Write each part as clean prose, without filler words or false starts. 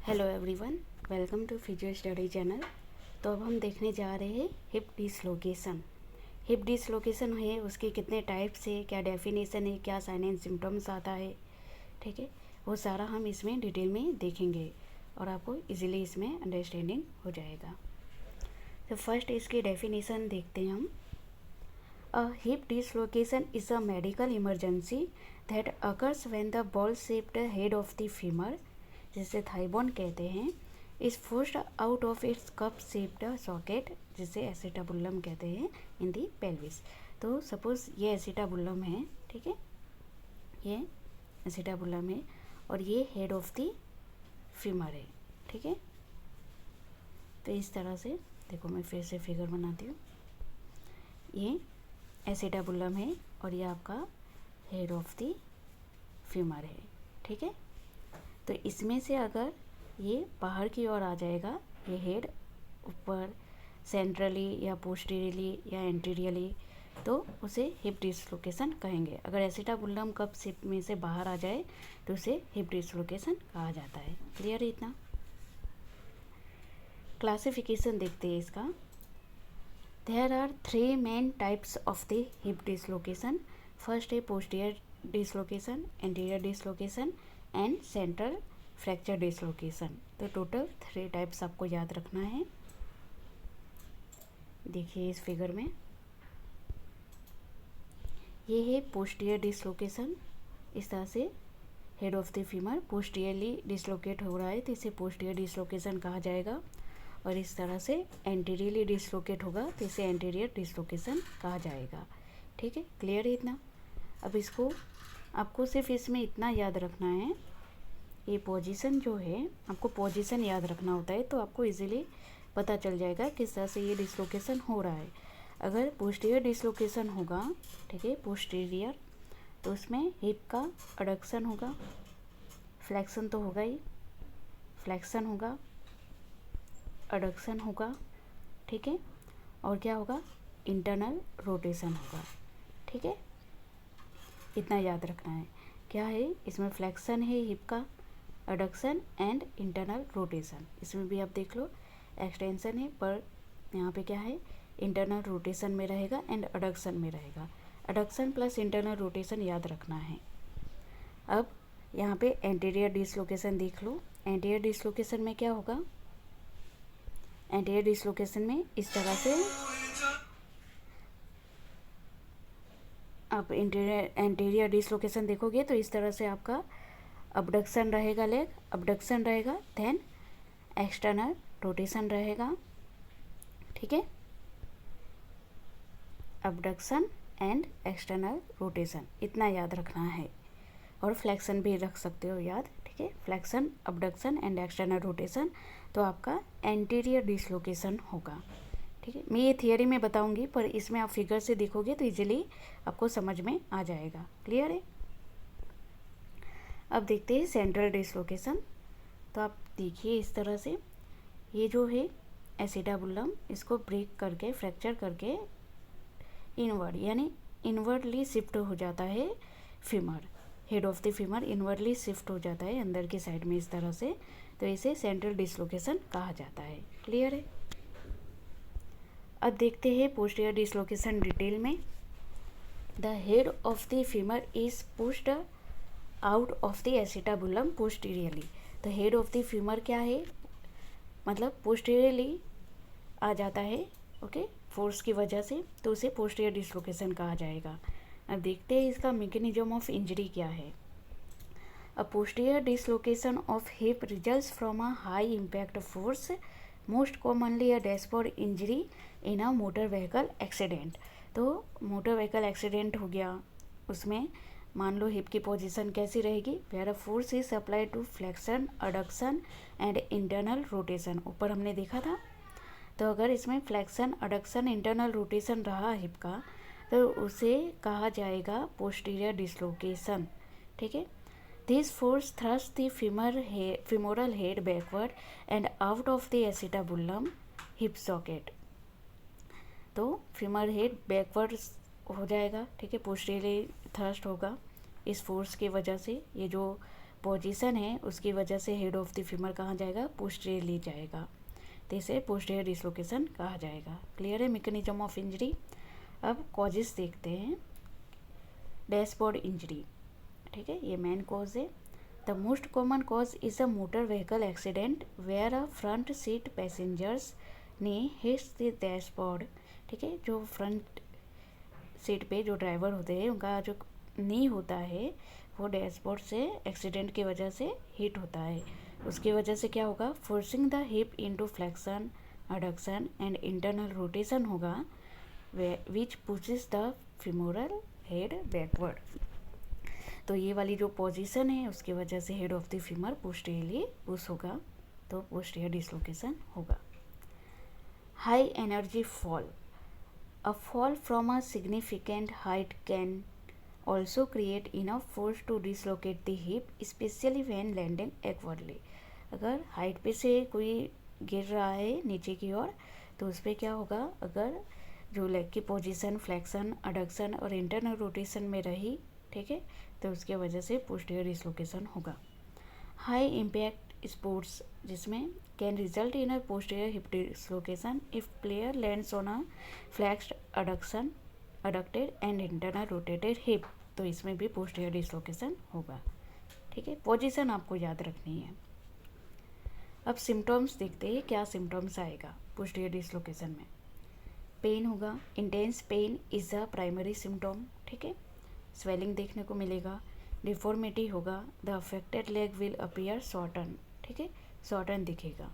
Hello everyone, welcome to physio study channel. तो अब हम देखने जा रहे हैं हिप डिसलोकेशन। हिप डिसलोकेशन है, उसके कितने टाइप्स है, क्या डेफिनेशन है, क्या साइन एंड सिम्टम्स आता है, ठीक है, वो सारा हम इसमें डिटेल में देखेंगे और आपको इजीली इसमें अंडरस्टैंडिंग हो जाएगा। तो फर्स्ट इसकी डेफिनेशन देखते हैं हम। A hip dislocation is a medical emergency that occurs when the ball shaped head of the femur, जिसे थाइबोन कहते हैं, is forced out of its cup shaped socket, जिसे एसिटाबुलम कहते हैं इन दी पेल्विस। तो सपोज ये acetabulum है, ठीक है, ये एसिटाबुलम है और ये हेड ऑफ द फीमर है, ठीक है। तो इस तरह से देखो, मैं फिर से फिगर बनाती हूँ। ये एसिटाबुलम है और ये आपका हेड ऑफ द फीमर है, ठीक है। तो इसमें से अगर ये बाहर की ओर आ जाएगा, ये हेड ऊपर सेंट्रली या पोस्टीरियरली या एंटीरियरली, तो उसे हिप डिसलोकेशन कहेंगे। अगर एसिटाबुलम कप शेप में से बाहर आ जाए तो उसे हिप डिसलोकेशन कहा जाता है। क्लियर है इतना? क्लासिफिकेशन देखते हैं इसका। There are 3 main types of the hip dislocation. First है posterior dislocation, anterior dislocation and central fracture dislocation. तो टोटल 3 टाइप्स आपको याद रखना है। देखिए इस फिगर में, ये है पोस्टीरियर डिसलोकेशन। इस तरह से head of the femur posteriorly dislocate हो रहा है तो इसे पोस्टीरियर डिसलोकेशन कहा जाएगा, और इस तरह से एंटीरियरली डिसलोकेट होगा तो इसे एंटीरियर डिसलोकेशन कहा जाएगा। ठीक है, क्लियर है इतना? अब इसको आपको सिर्फ इसमें इतना याद रखना है, ये पोजीशन जो है, आपको पोजीशन याद रखना होता है तो आपको इजीली पता चल जाएगा किस तरह से ये डिसलोकेशन हो रहा है। अगर पोस्टीरियर डिसलोकेशन होगा, ठीक है, पोस्टीरियर, तो उसमें हिप का अडक्शन होगा, फ्लेक्शन तो होगा ही, फ्लेक्शन होगा, अडक्शन होगा, ठीक है, और क्या होगा, इंटरनल रोटेशन होगा। ठीक है, इतना याद रखना है। क्या है इसमें, फ्लेक्शन है हिप का, अडक्शन एंड इंटरनल रोटेशन। इसमें भी आप देख लो, एक्सटेंशन है पर यहाँ पे क्या है, इंटरनल रोटेशन में रहेगा एंड अडक्शन में रहेगा। अडक्शन प्लस इंटरनल रोटेशन याद रखना है। अब यहाँ पे एंटीरियर डिसलोकेशन देख लो। एंटीरियर डिसलोकेशन में क्या होगा, एंटीरियर डिसलोकेशन में इस तरह से आप एंटीरियर डिसलोकेशन देखोगे तो इस तरह से आपका अबडक्शन रहेगा, लेग अबडक्शन रहेगा, देन एक्सटर्नल रोटेशन रहेगा। ठीक है, अबडक्शन एंड एक्सटर्नल रोटेशन, इतना याद रखना है। और फ्लेक्शन भी रख सकते हो याद, ठीक है, flexion, abduction and external rotation, तो आपका एंटीरियर डिसलोकेशन होगा। ठीक है, मैं ये थियरी में बताऊंगी पर इसमें आप फिगर से देखोगे तो इजीली आपको समझ में आ जाएगा। क्लियर है? अब देखते हैं सेंट्रल डिसलोकेशन। तो आप देखिए इस तरह से, ये जो है एसिटाबुलम, इसको ब्रेक करके, फ्रैक्चर करके इनवर्ड यानी इनवर्डली शिफ्ट हो जाता है femur, head of the femur inwardly shift हो जाता है अंदर की साइड में इस तरह से, तो इसे सेंट्रल डिसलोकेशन कहा जाता है। क्लियर है? अब देखते हैं पोस्टीरियर डिसलोकेशन डिटेल में। The head of the femur is pushed out of the acetabulum posteriorly. तो हेड ऑफ द फीमर क्या है, मतलब पोस्टीरियरली आ जाता है, ओके, फोर्स की वजह से, तो उसे पोस्टीरियर डिसलोकेशन कहा जाएगा। अब देखते हैं इसका मैकेनिज्म ऑफ इंजरी क्या है। अ posterior dislocation of hip results from a high impact force, most commonly a dashboard injury in a motor vehicle accident. तो मोटर व्हीकल एक्सीडेंट हो गया, उसमें मान लो हिप की पोजीशन कैसी रहेगी, where a force is apply to flexion, adduction and internal rotation, ऊपर हमने देखा था। तो अगर इसमें फ्लेक्शन, अडक्शन, इंटरनल रोटेशन रहा हिप का, तो उसे कहा जाएगा पोस्टीरियर डिसलोकेशन। ठीक है, this force thrust the femoral head backward and out of the acetabulum hip socket। तो फीमर हेड बैकवर्ड हो जाएगा, ठीक है, पोस्टीरियरली थ्रस्ट होगा इस फोर्स की वजह से। ये जो पोजीशन है उसकी वजह से हेड ऑफ द फीमर कहाँ जाएगा, पोस्टीरियरली जाएगा, तो इसे पोस्टीरियर डिसलोकेशन कहा जाएगा। क्लियर है मैकेनिज्म ऑफ इंजरी। अब कॉजेस देखते हैं। डैशबोर्ड इंजरी, ठीक है, ये मेन कॉज है। The most common cause is a motor vehicle accident where a front seat passengers knee hits the dashboard, ठीक है, जो फ्रंट सीट पे जो ड्राइवर होते हैं उनका जो नी होता है वो डैशबोर्ड से एक्सीडेंट की वजह से हिट होता है। उसकी वजह से क्या होगा, forcing the hip into flexion, adduction and internal rotation होगा which pushes the femoral head backward. तो ये वाली जो पोजीशन है उसकी वजह से head of the femur posteriorly push होगा, तो पोस्टीरियर डिसलोकेशन होगा। High energy fall, a fall from a significant height can also create enough force to dislocate the hip, especially when landing awkwardly। अगर height पे से कोई गिर रहा है नीचे की ओर तो उस पर क्या होगा, अगर जो लेग की पोजीशन फ्लेक्शन, एडक्शन और इंटरनल रोटेशन में रही, ठीक है, तो उसके वजह से पोस्टीरियर डिसलोकेशन होगा। हाई इम्पैक्ट स्पोर्ट्स जिसमें can result in a posterior hip dislocation if player lands on a फ्लैक्स्ड adduction, adducted and internal rotated hip, तो इसमें भी पोस्टीरियर डिसलोकेशन होगा। ठीक है, पोजीशन आपको याद रखनी है। अब सिम्टम्स देखते हैं, क्या सिम्टम्स आएगा पोस्टीरियर डिसलोकेशन में। पेन होगा, intense pen is a primary symptom, ठीक है, स्वेलिंग देखने को मिलेगा। डिफॉर्मिटी होगा, the affected leg will appear shorten, ठीक है, शॉर्टन दिखेगा।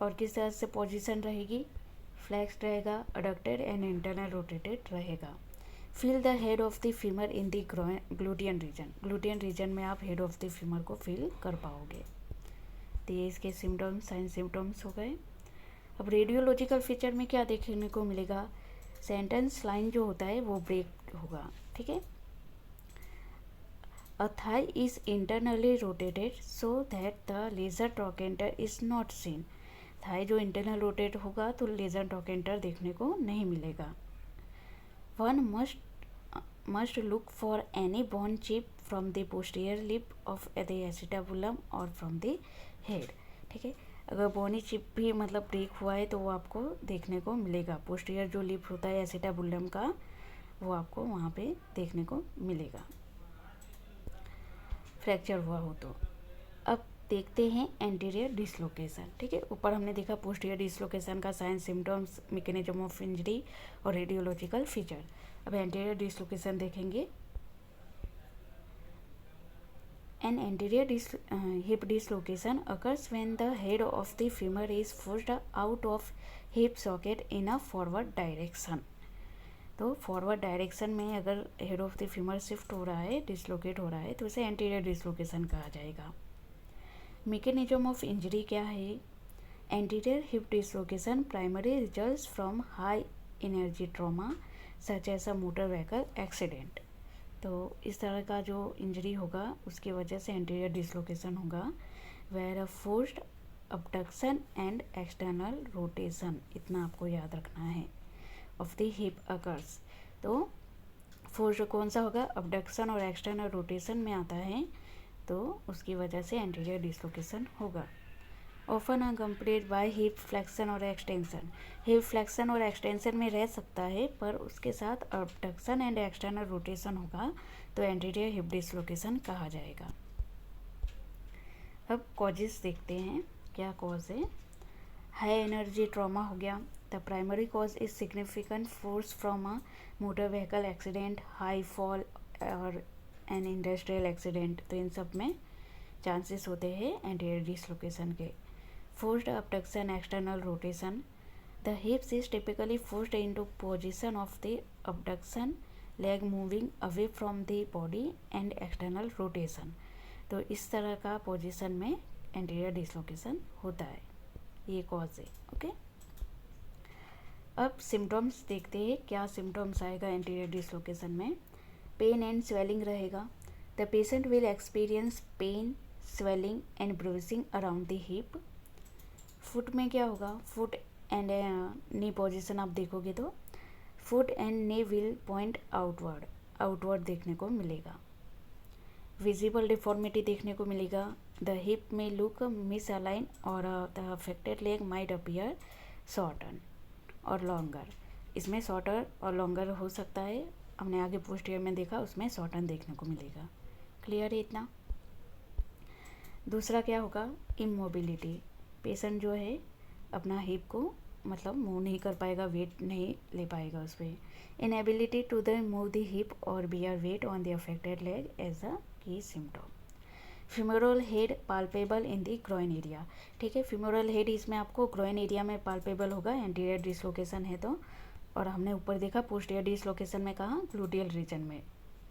और किस तरह से पोजीशन रहेगी, फ्लैक्स रहेगा, एडक्टेड एंड इंटरनल रोटेटेड रहेगा। Feel the head of the femur in the gluteal region, gluteal region में आप हेड ऑफ द फीमर को फील कर पाओगे। तो ये इसके सिम्टम्स, साइन सिम्टम्स हो गए। अब रेडियोलॉजिकल फीचर में क्या देखने को मिलेगा, सेंटेंस लाइन जो होता है वो ब्रेक होगा, ठीक है। A thigh is internally rotated so that the lesser trochanter is not seen, thigh जो इंटरनल रोटेट होगा तो लेजर ट्रोकेंटर देखने को नहीं मिलेगा। One must look for any bone chip from the posterior lip of the acetabulum और from the head, ठीक है, अगर बोनी चिप भी मतलब ब्रेक हुआ है तो वो आपको देखने को मिलेगा। पोस्टीरियर जो लिप होता है एसिटाबुलम का वो आपको वहाँ पे देखने को मिलेगा फ्रैक्चर हुआ हो तो। अब देखते हैं एंटीरियर डिसलोकेशन, ठीक है, ऊपर हमने देखा पोस्टीरियर डिसलोकेशन का sign symptoms, mechanism of injury और रेडियोलॉजिकल फीचर। अब एंटीरियर डिसलोकेशन देखेंगे। An anterior hip dislocation occurs when the head of the femur is forced out of hip socket in a forward direction। तो forward direction में अगर head of the femur shift हो रहा है, dislocate हो रहा है, तो उसे एंटीरियर डिसलोकेशन कहा जाएगा। मैकेनिज्म ऑफ इंजरी क्या है, anterior hip dislocation primary results from high energy trauma such as a motor vehicle accident. तो इस तरह का जो इंजरी होगा उसकी वजह से एंटीरियर डिसलोकेशन होगा where a forced abduction and external rotation, इतना आपको याद रखना है, ऑफ द हिप अकर्स। तो फोर्स्ड कौन सा होगा, अबडक्शन और एक्सटर्नल रोटेशन में आता है, तो उसकी वजह से एंटीरियर डिसलोकेशन होगा। Often incomplete by hip flexion और एक्सटेंशन, हिप फ्लेक्शन और एक्सटेंशन में रह सकता है पर उसके साथ अबडक्शन एंड एक्सटर्नल रोटेशन होगा तो एंटीरियर हिप डिसलोकेशन कहा जाएगा। अब कॉजेस देखते हैं, क्या कॉज है। हाई एनर्जी ट्रॉमा हो गया, the primary cause is significant force from a motor vehicle accident, high fall और एन इंडस्ट्रियल एक्सीडेंट, तो इन सब में चांसेस होते हैं एंटीरियर डिसलोकेशन के। Forced abduction, external rotation, the hips is typically forced into position of the abduction, leg moving away from the body and external rotation। तो इस तरह का पोजीशन में एंटीरियर डिसलोकेशन होता है, ये कॉज है। ओके, अब सिम्टम्स देखते हैं, क्या सिम्टम्स आएगा एंटीरियर डिसलोकेशन में। पेन एंड स्वेलिंग रहेगा, the patient will experience pen, swelling and bruising around the hip. Foot में क्या होगा, फुट एंड नी पोजीशन आप देखोगे तो foot and knee will point outward, outward देखने को मिलेगा। विजिबल डिफॉर्मिटी देखने को मिलेगा। द हिप में लुक मिस अलाइन और the affected leg might appear shorten और लॉन्गर। इसमें शॉर्टर और लॉन्गर हो सकता है, हमने आगे पोस्टीरियर में देखा उसमें शॉर्टन देखने को मिलेगा। क्लियर है इतना। दूसरा क्या होगा, इमोबिलिटी। पेशेंट जो है अपना हिप को मतलब मूव नहीं कर पाएगा, वेट नहीं ले पाएगा उस पर। Inability to the move the hip और bear weight on the affected leg as a key symptom. Femoral head palpable in the groin area. ठीक है, फिमोरल हेड इसमें आपको ग्रोइन एरिया में पाल्पेबल होगा, एंटीरियर डिसलोकेशन है तो, और हमने ऊपर देखा पोस्टीरियर डिसलोकेशन में कहा ग्लूटियल रीजन में।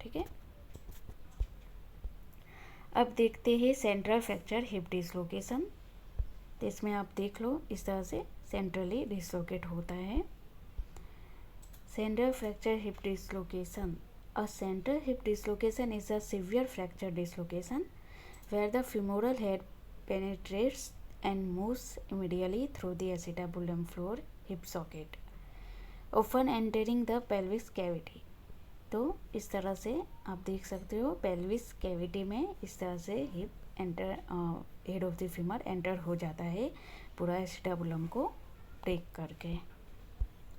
ठीक है, अब देखते हैं सेंट्रल फ्रैक्चर हिप डिसलोकेशन। तो इसमें आप देख लो इस तरह से सेंट्रली डिसलोकेट होता है। Central fracture hip dislocation. A central hip dislocation is a severe fracture dislocation where the femoral head penetrates and moves immediately through the acetabulum floor hip socket, often entering the pelvis cavity। तो इस तरह से आप देख सकते हो pelvis cavity में इस तरह से hip enter head of the femur enter हो जाता है पूरा एसिटाबुलम को ब्रेक करके।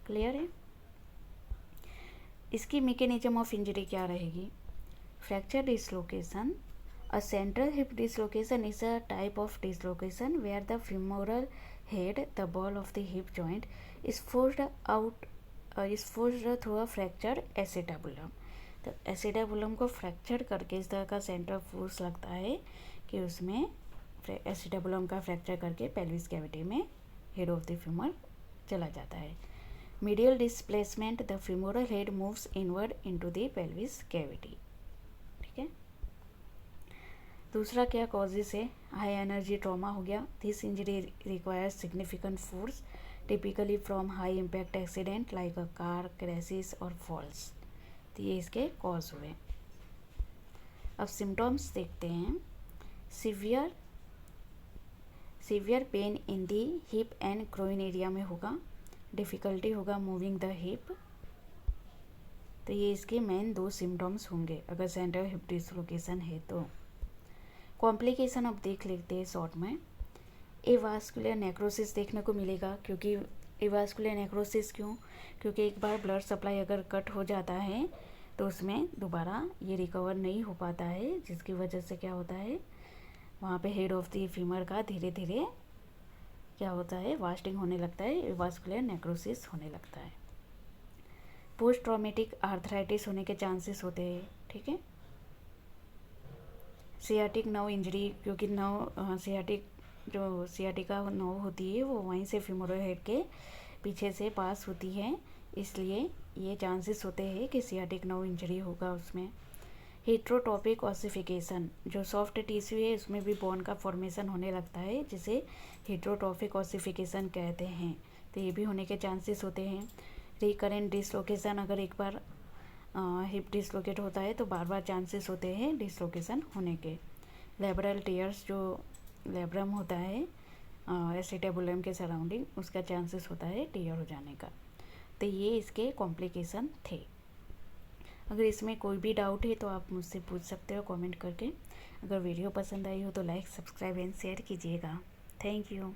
क्लियर है। इसकी मैकेनिज्म ऑफ इंजरी क्या रहेगी। Fracture dislocation. A central hip dislocation is a type of dislocation where the femoral head, the ball of the hip joint, is forced through a fractured acetabulum। तो acetabulum को fracture करके इस तरह का centre force लगता है कि उसमें एसिटाबुलम का फ्रैक्चर करके पेल्विस कैविटी में हेड ऑफ द फीमर चला जाता है। Medial displacement, the femoral head moves inward into the pelvis cavity। ठीक है। दूसरा क्या कॉजेस है, हाई एनर्जी ट्रॉमा हो गया। This injury requires significant force typically from high impact accident like a car crashes और फॉल्स। तो ये इसके कॉज हुए। अब सिम्टम्स देखते हैं। Severe pain in the hip and groin area में होगा। डिफ़िकल्टी होगा मूविंग द हिप। तो ये इसके मेन दो सिम्टम्स होंगे अगर सेंट्रल हिप डिसलोकेशन है तो। कॉम्प्लिकेशन अब देख लेते हैं शॉर्ट में। एवास्कुलर नेक्रोसिस देखने को मिलेगा, क्योंकि एवास्कुलर नेक्रोसिस क्योंकि एक बार ब्लड सप्लाई अगर कट हो जाता है तो उसमें दोबारा ये रिकवर नहीं हो पाता है, जिसकी वजह से क्या होता है वहाँ पे हेड ऑफ द फीमर का धीरे धीरे क्या होता है वास्टिंग होने लगता है, एवास्कुलर नेक्रोसिस होने लगता है। पोस्ट ट्रॉमेटिक आर्थराइटिस होने के चांसेस होते हैं। ठीक है। सियाटिक नर्व इंजरी, क्योंकि सियाटिका नर्व होती है वो वहीं से फीमोरल हेड के पीछे से पास होती है, इसलिए ये चांसेस होते हैं कि सियाटिक नर्व इंजरी होगा उसमें। हेट्रोटॉपिक ऑसिफिकेशन, जो सॉफ्ट टिश्यू है उसमें भी बोन का फॉर्मेशन होने लगता है, जिसे हेट्रोटॉपिक ऑसिफिकेशन कहते हैं। तो ये भी होने के चांसेस होते हैं। रिकरेंट डिसलोकेशन, अगर एक बार हिप डिसलोकेट होता है तो बार बार चांसेस होते हैं डिसलोकेशन होने के। लेब्रल टीयर्स, जो लेब्रम होता है एसिटाबुलम के सराउंडिंग, उसका चांसेस होता है टीयर हो जाने का। तो ये इसके कॉम्प्लिकेशन थे। अगर इसमें कोई भी डाउट है तो आप मुझसे पूछ सकते हो कमेंट करके। अगर वीडियो पसंद आई हो तो लाइक सब्सक्राइब एंड शेयर कीजिएगा। Thank you.